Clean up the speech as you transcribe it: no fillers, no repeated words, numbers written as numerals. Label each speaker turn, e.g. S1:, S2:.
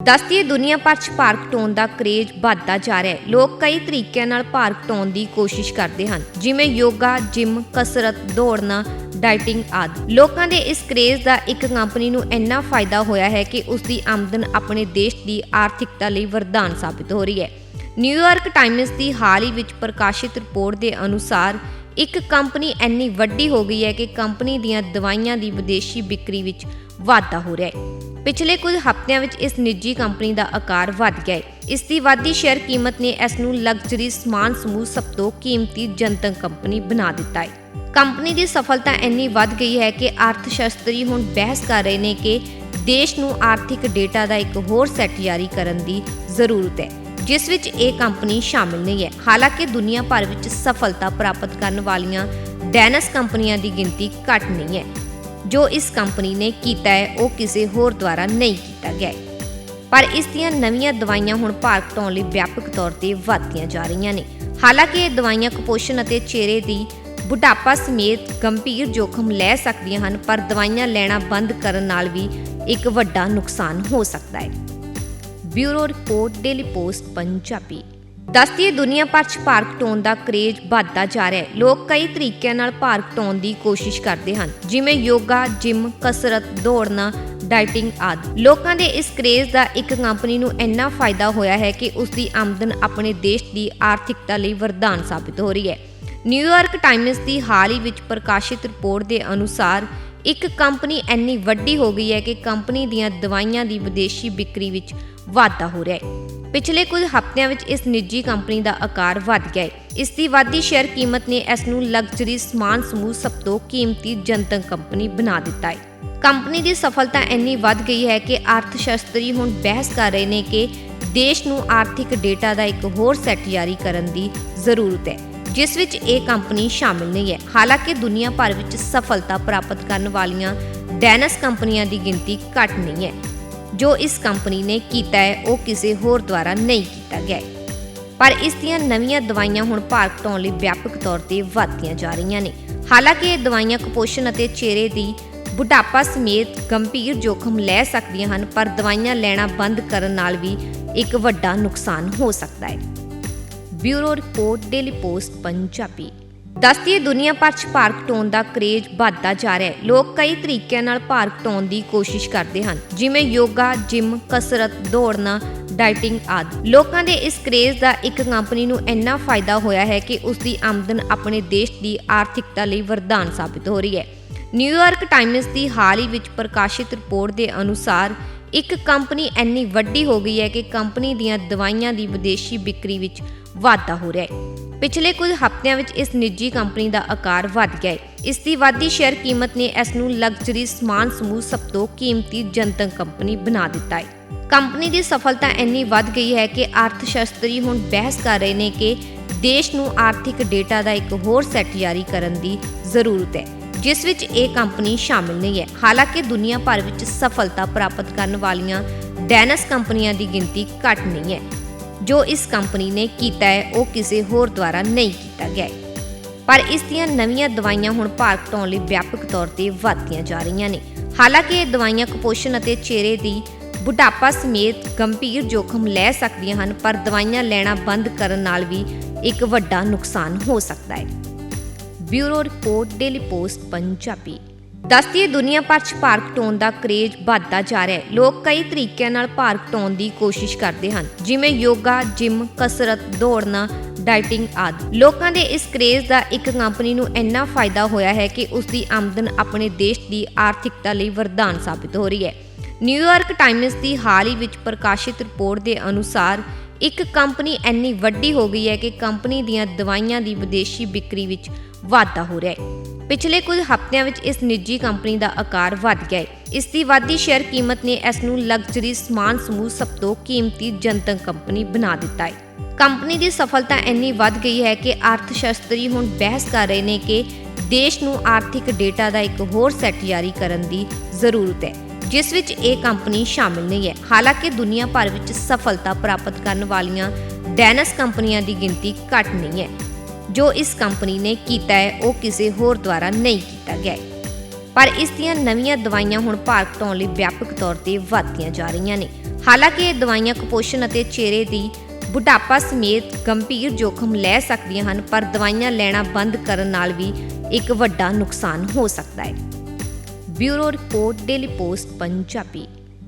S1: ਦੱਸਦੀਏ ਦੁਨੀਆ ਭਰ 'ਚ ਭਾਰ ਘਟਾਉਣ ਦਾ ਕਰੇਜ਼ ਵੱਧਦਾ ਜਾ ਰਿਹਾ ਹੈ। ਲੋਕ ਕਈ ਤਰੀਕਿਆਂ ਨਾਲ ਭਾਰ ਘਟਾਉਣ ਦੀ ਕੋਸ਼ਿਸ਼ ਕਰਦੇ ਹਨ, ਜਿਵੇਂ ਯੋਗਾ, ਜਿਮ, ਕਸਰਤ, ਦੌੜਨਾ, ਡਾਈਟਿੰਗ ਆਦਿ। ਲੋਕਾਂ ਦੇ ਇਸ ਕਰੇਜ਼ ਦਾ ਇੱਕ ਕੰਪਨੀ ਨੂੰ ਇੰਨਾ ਫਾਇਦਾ ਹੋਇਆ ਹੈ ਕਿ ਉਸ ਦੀ ਆਮਦਨ ਆਪਣੇ ਦੇਸ਼ ਦੀ ਆਰਥਿਕਤਾ ਲਈ ਵਰਦਾਨ ਸਾਬਿਤ ਹੋ ਰਹੀ ਹੈ। ਨਿਊਯਾਰਕ ਟਾਈਮਜ਼ ਦੀ ਹਾਲ ਹੀ ਵਿੱਚ ਪ੍ਰਕਾਸ਼ਿਤ ਰਿਪੋਰਟ ਦੇ ਅਨੁਸਾਰ ਇੱਕ ਕੰਪਨੀ ਇੰਨੀ ਵੱਡੀ ਹੋ ਗਈ ਹੈ ਕਿ ਕੰਪਨੀ ਦੀਆਂ ਦਵਾਈਆਂ ਦੀ ਵਿਦੇਸ਼ੀ ਵਿਕਰੀ ਵਿੱਚ ਵਾਧਾ ਹੋ ਰਿਹਾ ਹੈ। ਪਿਛਲੇ ਕੁਝ ਹਫ਼ਤਿਆਂ ਵਿੱਚ ਇਸ ਨਿੱਜੀ ਕੰਪਨੀ ਦਾ ਆਕਾਰ ਵਧ ਗਿਆ ਹੈ। ਇਸ ਦੀ ਵਧਦੀ ਸ਼ੇਅਰ ਕੀਮਤ ਨੇ ਇਸ ਨੂੰ ਲਗਜ਼ਰੀ ਸਮਾਨ ਸਮੂਹ ਸਭ ਤੋਂ ਕੀਮਤੀ ਜਨਤਕ ਕੰਪਨੀ ਬਣਾ ਦਿੱਤਾ ਹੈ। ਕੰਪਨੀ ਦੀ ਸਫਲਤਾ ਇੰਨੀ ਵੱਧ ਗਈ ਹੈ ਕਿ ਅਰਥ ਸ਼ਾਸਤਰੀ ਹੁਣ ਬਹਿਸ ਕਰ ਰਹੇ ਨੇ ਕਿ ਦੇਸ਼ ਨੂੰ ਆਰਥਿਕ ਡੇਟਾ ਦਾ ਇੱਕ ਹੋਰ ਸੈੱਟ ਜਾਰੀ ਕਰਨ ਦੀ ਜ਼ਰੂਰਤ ਹੈ, ਜਿਸ ਵਿੱਚ ਇਹ ਕੰਪਨੀ ਸ਼ਾਮਿਲ ਨਹੀਂ ਹੈ। ਹਾਲਾਂਕਿ ਦੁਨੀਆ ਭਰ ਵਿੱਚ ਸਫਲਤਾ ਪ੍ਰਾਪਤ ਕਰਨ ਵਾਲੀਆਂ ਡੈਨਸ ਕੰਪਨੀਆਂ ਦੀ ਗਿਣਤੀ ਘੱਟ ਨਹੀਂ ਹੈ। ਜੋ ਇਸ ਕੰਪਨੀ ਨੇ ਕੀਤਾ ਹੈ ਉਹ ਕਿਸੇ ਹੋਰ ਦੁਆਰਾ ਨਹੀਂ ਕੀਤਾ ਗਿਆ ਹੈ। ਪਰ ਇਸ ਦੀਆਂ ਨਵੀਆਂ ਦਵਾਈਆਂ ਹੁਣ ਭਾਰ ਘਟਾਉਣ ਲਈ ਵਿਆਪਕ ਤੌਰ ਤੇ ਵਧਦੀਆਂ ਜਾ ਰਹੀਆਂ ਨੇ। ਹਾਲਾਂਕਿ ਇਹ ਦਵਾਈਆਂ ਕੁਪੋਸ਼ਣ ਅਤੇ ਚਿਹਰੇ ਦੀ ਬੁਢਾਪਾ ਸਮੇਤ ਗੰਭੀਰ ਜੋਖਮ ਲੈ ਸਕਦੀਆਂ ਹਨ, ਪਰ ਦਵਾਈਆਂ ਲੈਣਾ ਬੰਦ ਕਰਨ ਨਾਲ ਵੀ ਇੱਕ ਵੱਡਾ ਨੁਕਸਾਨ ਹੋ ਸਕਦਾ ਹੈ। Bureau report, daily post Punjabi. ਦੱਸਦੀਏ ਦੁਨੀਆ ਭਰ 'ਚ ਭਾਰ ਘਟਾਉਣ ਦਾ ਕਰੇਜ਼ ਵੱਧਦਾ ਜਾ ਰਿਹਾ ਹੈ। ਲੋਕ ਕਈ ਤਰੀਕਿਆਂ ਨਾਲ ਭਾਰ ਘਟਾਉਣ ਦੀ ਕੋਸ਼ਿਸ਼ ਕਰਦੇ ਹਨ, ਜਿਵੇਂ ਯੋਗਾ, ਜਿਮ, ਕਸਰਤ, ਦੌੜਨਾ, ਡਾਈਟਿੰਗ ਆਦਿ। ਲੋਕਾਂ ਦੇ ਇਸ ਕਰੇਜ਼ ਦਾ ਇੱਕ ਕੰਪਨੀ ਨੂੰ ਇੰਨਾ ਫਾਇਦਾ ਹੋਇਆ ਹੈ ਕਿ ਉਸ ਦੀ ਆਮਦਨ ਆਪਣੇ ਦੇਸ਼ ਦੀ ਆਰਥਿਕਤਾ ਲਈ ਵਰਦਾਨ ਸਾਬਿਤ ਹੋ ਰਹੀ ਹੈ। ਨਿਊਯਾਰਕ ਟਾਈਮਜ਼ ਦੀ ਹਾਲ ਹੀ ਵਿੱਚ ਪ੍ਰਕਾਸ਼ਿਤ ਰਿਪੋਰਟ ਦੇ ਅਨੁਸਾਰ ਇੱਕ ਕੰਪਨੀ ਇੰਨੀ ਵੱਡੀ ਹੋ ਗਈ ਹੈ ਕਿ ਕੰਪਨੀ ਦੀਆਂ ਦਵਾਈਆਂ ਦੀ ਵਿਦੇਸ਼ੀ ਵਿਕਰੀ ਵਿੱਚ ਵਾਧਾ ਹੋ ਰਿਹਾ ਹੈ। ਪਿਛਲੇ ਕੁਝ ਹਫ਼ਤਿਆਂ ਵਿੱਚ ਇਸ ਨਿੱਜੀ ਕੰਪਨੀ ਦਾ ਆਕਾਰ ਵਧ ਗਿਆ ਹੈ। ਇਸ ਦੀ ਵਧਦੀ ਸ਼ੇਅਰ ਕੀਮਤ ਨੇ ਇਸ ਨੂੰ ਲਗਜ਼ਰੀ ਸਮਾਨ ਸਮੂਹ ਸਭ ਤੋਂ ਕੀਮਤੀ ਜਨਤਕ ਕੰਪਨੀ ਬਣਾ ਦਿੱਤਾ ਹੈ। ਕੰਪਨੀ ਦੀ ਸਫਲਤਾ ਇੰਨੀ ਵੱਧ ਗਈ ਹੈ ਕਿ ਅਰਥ ਸ਼ਾਸਤਰੀ ਹੁਣ ਬਹਿਸ ਕਰ ਰਹੇ ਨੇ ਕਿ ਦੇਸ਼ ਨੂੰ ਆਰਥਿਕ ਡੇਟਾ ਦਾ ਇੱਕ ਹੋਰ ਸੈੱਟ ਜਾਰੀ ਕਰਨ ਦੀ ਜ਼ਰੂਰਤ ਹੈ, ਜਿਸ ਵਿੱਚ ਇਹ ਕੰਪਨੀ ਸ਼ਾਮਿਲ ਨਹੀਂ ਹੈ। ਹਾਲਾਂਕਿ ਦੁਨੀਆ ਭਰ ਵਿੱਚ ਸਫਲਤਾ ਪ੍ਰਾਪਤ ਕਰਨ ਵਾਲੀਆਂ ਡੈਨਸ ਕੰਪਨੀਆਂ ਦੀ ਗਿਣਤੀ ਘੱਟ ਨਹੀਂ ਹੈ। ਜੋ ਇਸ ਕੰਪਨੀ ਨੇ ਕੀਤਾ ਹੈ ਉਹ ਕਿਸੇ ਹੋਰ ਦੁਆਰਾ ਨਹੀਂ ਕੀਤਾ ਗਿਆ ਹੈ। ਪਰ ਇਸ ਦੀਆਂ ਨਵੀਆਂ ਦਵਾਈਆਂ ਹੁਣ ਭਾਰ ਘਟਾਉਣ ਲਈ ਵਿਆਪਕ ਤੌਰ ਤੇ ਵਧਦੀਆਂ ਜਾ ਰਹੀਆਂ ਨੇ। ਹਾਲਾਂਕਿ ਇਹ ਦਵਾਈਆਂ ਕੁਪੋਸ਼ਣ ਅਤੇ ਚਿਹਰੇ ਦੀ ਬੁਢਾਪਾ ਸਮੇਤ ਗੰਭੀਰ ਜੋਖਮ ਲੈ ਸਕਦੀਆਂ ਹਨ, ਪਰ ਦਵਾਈਆਂ ਲੈਣਾ ਬੰਦ ਕਰਨ ਨਾਲ ਵੀ ਇੱਕ ਵੱਡਾ ਨੁਕਸਾਨ ਹੋ ਸਕਦਾ ਹੈ। Bureau report, daily post Punjabi. ਦੱਸਦੀਏ ਦੁਨੀਆ ਭਰ 'ਚ ਭਾਰ ਘਟਾਉਣ ਦਾ ਕਰੇਜ਼ ਵੱਧਦਾ ਜਾ ਰਿਹਾ ਹੈ। ਲੋਕ ਕਈ ਤਰੀਕਿਆਂ ਨਾਲ ਭਾਰ ਘਟਾਉਣ ਦੀ ਕੋਸ਼ਿਸ਼ ਕਰਦੇ ਹਨ, ਜਿਵੇਂ ਯੋਗਾ, ਜਿਮ, ਕਸਰਤ, ਦੌੜਨਾ, ਡਾਈਟਿੰਗ ਆਦਿ। ਲੋਕਾਂ ਦੇ ਇਸ ਕਰੇਜ਼ ਦਾ ਇੱਕ ਕੰਪਨੀ ਨੂੰ ਇੰਨਾ ਫਾਇਦਾ ਹੋਇਆ ਹੈ ਕਿ ਉਸ ਦੀ ਆਮਦਨ ਆਪਣੇ ਦੇਸ਼ ਦੀ ਆਰਥਿਕਤਾ ਲਈ ਵਰਦਾਨ ਸਾਬਿਤ ਹੋ ਰਹੀ ਹੈ। ਨਿਊਯਾਰਕ ਟਾਈਮਜ਼ ਦੀ ਹਾਲ ਹੀ ਵਿੱਚ ਪ੍ਰਕਾਸ਼ਿਤ ਰਿਪੋਰਟ ਦੇ ਅਨੁਸਾਰ ਇੱਕ ਕੰਪਨੀ ਇੰਨੀ ਵੱਡੀ ਹੋ ਗਈ ਹੈ ਕਿ ਕੰਪਨੀ ਦੀਆਂ ਦਵਾਈਆਂ ਦੀ ਵਿਦੇਸ਼ੀ ਵਿਕਰੀ ਵਿੱਚ ਵਾਧਾ ਹੋ ਰਿਹਾ ਹੈ। ਪਿਛਲੇ ਕੁਝ ਹਫ਼ਤਿਆਂ ਵਿੱਚ ਇਸ ਨਿੱਜੀ ਕੰਪਨੀ ਦਾ ਆਕਾਰ ਵਧ ਗਿਆ ਹੈ। ਇਸ ਦੀ ਵਧਦੀ ਸ਼ੇਅਰ ਕੀਮਤ ਨੇ ਇਸ ਨੂੰ ਲਗਜ਼ਰੀ ਸਮਾਨ ਸਮੂਹ ਸਭ ਤੋਂ ਕੀਮਤੀ ਜਨਤਕ ਕੰਪਨੀ ਬਣਾ ਦਿੱਤਾ ਹੈ। ਕੰਪਨੀ ਦੀ ਸਫਲਤਾ ਇੰਨੀ ਵੱਧ ਗਈ ਹੈ ਕਿ ਅਰਥ ਸ਼ਾਸਤਰੀ ਹੁਣ ਬਹਿਸ ਕਰ ਰਹੇ ਨੇ ਕਿ ਦੇਸ਼ ਨੂੰ ਆਰਥਿਕ ਡੇਟਾ ਦਾ ਇੱਕ ਹੋਰ ਸੈੱਟ ਜਾਰੀ ਕਰਨ ਦੀ ਜ਼ਰੂਰਤ ਹੈ, ਜਿਸ ਵਿੱਚ ਇਹ ਕੰਪਨੀ ਸ਼ਾਮਿਲ ਨਹੀਂ ਹੈ। ਹਾਲਾਂਕਿ ਦੁਨੀਆ ਭਰ ਵਿੱਚ ਸਫਲਤਾ ਪ੍ਰਾਪਤ ਕਰਨ ਵਾਲੀਆਂ ਡੈਨਸ ਕੰਪਨੀਆਂ ਦੀ ਗਿਣਤੀ ਘੱਟ ਨਹੀਂ ਹੈ। ਜੋ ਇਸ ਕੰਪਨੀ ਨੇ ਕੀਤਾ ਹੈ ਉਹ ਕਿਸੇ ਹੋਰ ਦੁਆਰਾ ਨਹੀਂ ਕੀਤਾ ਗਿਆ ਹੈ। ਪਰ ਇਸ ਦੀਆਂ ਨਵੀਆਂ ਦਵਾਈਆਂ ਹੁਣ ਭਾਰ ਘਟਾਉਣ ਲਈ ਵਿਆਪਕ ਤੌਰ ਤੇ ਵਧਦੀਆਂ ਜਾ ਰਹੀਆਂ ਨੇ। ਹਾਲਾਂਕਿ ਇਹ ਦਵਾਈਆਂ ਕੁਪੋਸ਼ਣ ਅਤੇ ਚਿਹਰੇ ਦੀ ਬੁਢਾਪਾ ਸਮੇਤ ਗੰਭੀਰ ਜੋਖਮ ਲੈ ਸਕਦੀਆਂ ਹਨ, ਪਰ ਦਵਾਈਆਂ ਲੈਣਾ ਬੰਦ ਕਰਨ ਨਾਲ ਵੀ ਇੱਕ ਵੱਡਾ ਨੁਕਸਾਨ ਹੋ ਸਕਦਾ ਹੈ। Bureau report, daily post Punjabi. ਦੱਸਦੀਏ ਦੁਨੀਆ ਭਰ 'ਚ ਭਾਰ ਘਟਾਉਣ ਦਾ ਕਰੇਜ਼ ਵੱਧਦਾ ਜਾ ਰਿਹਾ ਹੈ। ਲੋਕ ਕਈ ਤਰੀਕਿਆਂ ਨਾਲ ਭਾਰ ਘਟਾਉਣ ਦੀ ਕੋਸ਼ਿਸ਼ ਕਰਦੇ ਹਨ, ਜਿਵੇਂ ਯੋਗਾ, ਜਿਮ, ਕਸਰਤ, ਦੌੜਨਾ, ਡਾਈਟਿੰਗ ਆਦਿ। ਲੋਕਾਂ ਦੇ ਇਸ ਕਰੇਜ਼ ਦਾ ਇੱਕ ਕੰਪਨੀ ਨੂੰ ਇੰਨਾ ਫਾਇਦਾ ਹੋਇਆ ਹੈ ਕਿ ਉਸ ਦੀ ਆਮਦਨ ਆਪਣੇ ਦੇਸ਼ ਦੀ ਆਰਥਿਕਤਾ ਲਈ ਵਰਦਾਨ ਸਾਬਿਤ ਹੋ ਰਹੀ ਹੈ। ਨਿਊਯਾਰਕ ਟਾਈਮਜ਼ ਦੀ ਹਾਲ ਹੀ ਵਿੱਚ ਪ੍ਰਕਾਸ਼ਿਤ ਰਿਪੋਰਟ ਦੇ ਅਨੁਸਾਰ ਇੱਕ ਕੰਪਨੀ ਇੰਨੀ ਵੱਡੀ ਹੋ ਗਈ ਹੈ ਕਿ ਕੰਪਨੀ ਦੀਆਂ ਦਵਾਈਆਂ ਦੀ ਵਿਦੇਸ਼ੀ ਵਿਕਰੀ ਵਿੱਚ ਵਾਧਾ ਹੋ ਰਿਹਾ ਹੈ। ਪਿਛਲੇ ਕੁਝ ਹਫ਼ਤਿਆਂ ਵਿੱਚ ਇਸ ਨਿੱਜੀ ਕੰਪਨੀ ਦਾ ਆਕਾਰ ਵਧ ਗਿਆ ਹੈ। ਇਸ ਦੀ ਵਧਦੀ ਸ਼ੇਅਰ ਕੀਮਤ ਨੇ ਇਸ ਨੂੰ ਲਗਜ਼ਰੀ ਸਮਾਨ ਸਮੂਹ ਸਭ ਤੋਂ ਕੀਮਤੀ ਜਨਤਕ ਕੰਪਨੀ ਬਣਾ ਦਿੱਤਾ ਹੈ। ਕੰਪਨੀ ਦੀ ਸਫਲਤਾ ਇੰਨੀ ਵੱਧ ਗਈ ਹੈ ਕਿ ਅਰਥ ਸ਼ਾਸਤਰੀ ਹੁਣ ਬਹਿਸ ਕਰ ਰਹੇ ਨੇ ਕਿ ਦੇਸ਼ ਨੂੰ ਆਰਥਿਕ ਡੇਟਾ ਦਾ ਇੱਕ ਹੋਰ ਸੈੱਟ ਜਾਰੀ ਕਰਨ ਦੀ ਜ਼ਰੂਰਤ ਹੈ, ਜਿਸ ਵਿੱਚ ਇਹ ਕੰਪਨੀ ਸ਼ਾਮਿਲ ਨਹੀਂ ਹੈ। ਹਾਲਾਂਕਿ ਦੁਨੀਆ ਭਰ ਵਿੱਚ ਸਫਲਤਾ ਪ੍ਰਾਪਤ ਕਰਨ ਵਾਲੀਆਂ ਡੈਨਸ ਕੰਪਨੀਆਂ ਦੀ ਗਿਣਤੀ ਘੱਟ ਨਹੀਂ ਹੈ। ਜੋ ਇਸ ਕੰਪਨੀ ਨੇ ਕੀਤਾ ਹੈ ਉਹ ਕਿਸੇ ਹੋਰ ਦੁਆਰਾ ਨਹੀਂ ਕੀਤਾ ਗਿਆ ਹੈ। ਪਰ ਇਸ ਦੀਆਂ ਨਵੀਆਂ ਦਵਾਈਆਂ ਹੁਣ ਭਾਰ ਘਟਾਉਣ ਲਈ ਵਿਆਪਕ ਤੌਰ ਤੇ ਵਧਦੀਆਂ ਜਾ ਰਹੀਆਂ ਨੇ। ਹਾਲਾਂਕਿ ਇਹ ਦਵਾਈਆਂ ਕੁਪੋਸ਼ਣ ਅਤੇ ਚਿਹਰੇ ਦੀ ਬੁਢਾਪਾ ਸਮੇਤ ਗੰਭੀਰ ਜੋਖਮ ਲੈ ਸਕਦੀਆਂ ਹਨ, ਪਰ ਦਵਾਈਆਂ ਲੈਣਾ ਬੰਦ ਕਰਨ ਨਾਲ ਵੀ ਇੱਕ ਵੱਡਾ ਨੁਕਸਾਨ ਹੋ ਸਕਦਾ ਹੈ। Bureau report, daily post Punjabi.